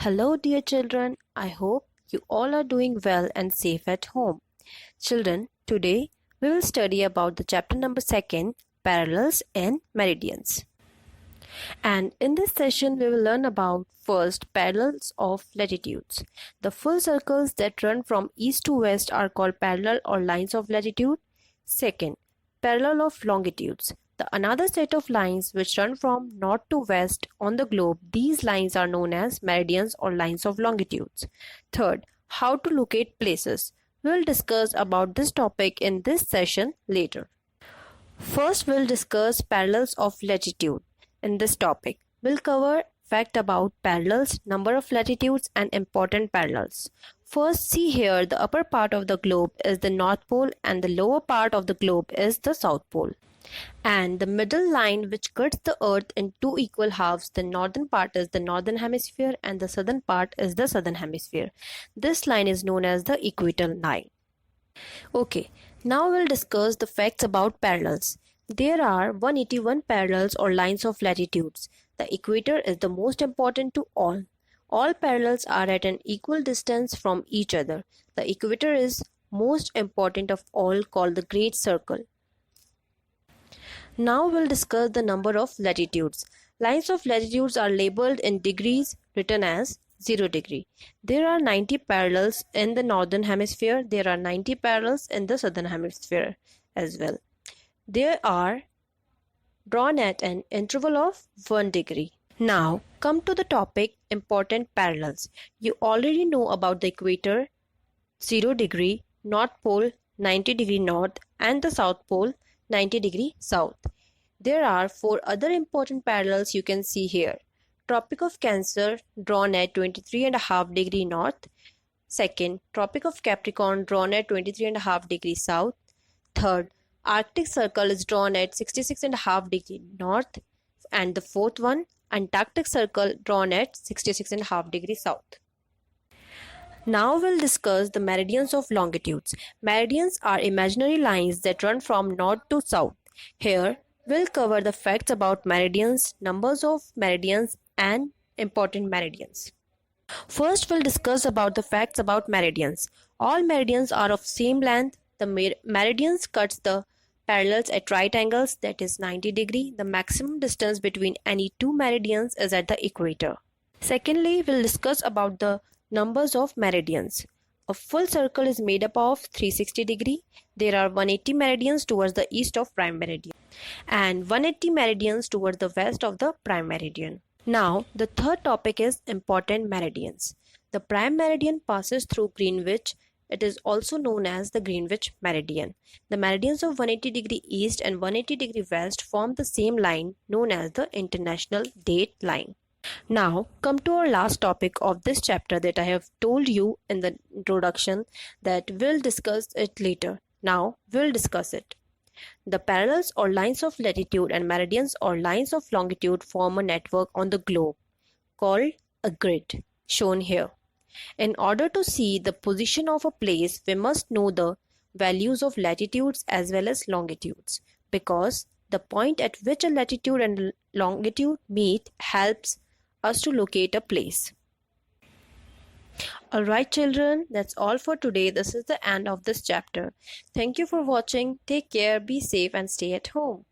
Hello, dear children. I hope you all are doing well and safe at home. Children, today we will study about the chapter number 2, parallels and meridians. And in this session, we will learn about first parallels of latitudes. The full circles that run from east to west are called parallel or lines of latitude. Second, parallel of longitudes. The another set of lines which run from north to west on the globe, these lines are known as meridians or lines of longitudes. Third, how to locate places. We will discuss about this topic in this session later. First, we'll discuss parallels of latitude. In this topic, we'll cover fact about parallels, number of latitudes, and important parallels. First, see here the upper part of the globe is the North Pole and the lower part of the globe is the South Pole. And the middle line which cuts the earth in two equal halves, the northern part is the northern hemisphere and the southern part is the southern hemisphere. This line is known as the equator line. Okay, now we'll discuss the facts about parallels. There are 181 parallels or lines of latitudes. The equator is the most important to all. All parallels are at an equal distance from each other. The equator is most important of all, called the Great Circle. Now we'll discuss the number of latitudes. Lines of latitudes are labeled in degrees, written as 0 degree. There are 90 parallels in the northern hemisphere. There are 90 parallels in the southern hemisphere as well. They are drawn at an interval of 1 degree. Now come to the topic important parallels. You already know about the equator 0 degree, North Pole 90 degree north and the South Pole 90 degree south. There are 4 other important parallels you can see here. Tropic of Cancer drawn at 23.5 degree north. Second, Tropic of Capricorn drawn at 23.5 degree south. Third, Arctic Circle is drawn at 66.5 degree north. And the fourth one, Antarctic Circle drawn at 66.5 degree south. Now we'll discuss the meridians of longitudes. Meridians are imaginary lines that run from north to south. Here, we'll cover the facts about meridians, numbers of meridians, and important meridians. First, we'll discuss about the facts about meridians. All meridians are of same length. The meridians cuts the parallels at right angles, that is 90 degree. The maximum distance between any two meridians is at the equator. Secondly, we'll discuss about the numbers of meridians. A full circle is made up of 360 degree. There are 180 meridians towards the east of prime meridian and 180 meridians towards the west of the prime meridian. Now, the third topic is important meridians. The prime meridian passes through Greenwich. It is also known as the Greenwich meridian. The meridians of 180 degree east and 180 degree west form the same line known as the international date line. Now come to our last topic of this chapter that I have told you in the introduction that we'll discuss it later. Now we'll discuss it. The parallels or lines of latitude and meridians or lines of longitude form a network on the globe called a grid, shown here. In order to see the position of a place, we must know the values of latitudes as well as longitudes, because the point at which a latitude and longitude meet helps us to locate a place. Alright children, that's all for today. This is the end of this chapter. Thank you for watching. Take care, be safe and stay at home.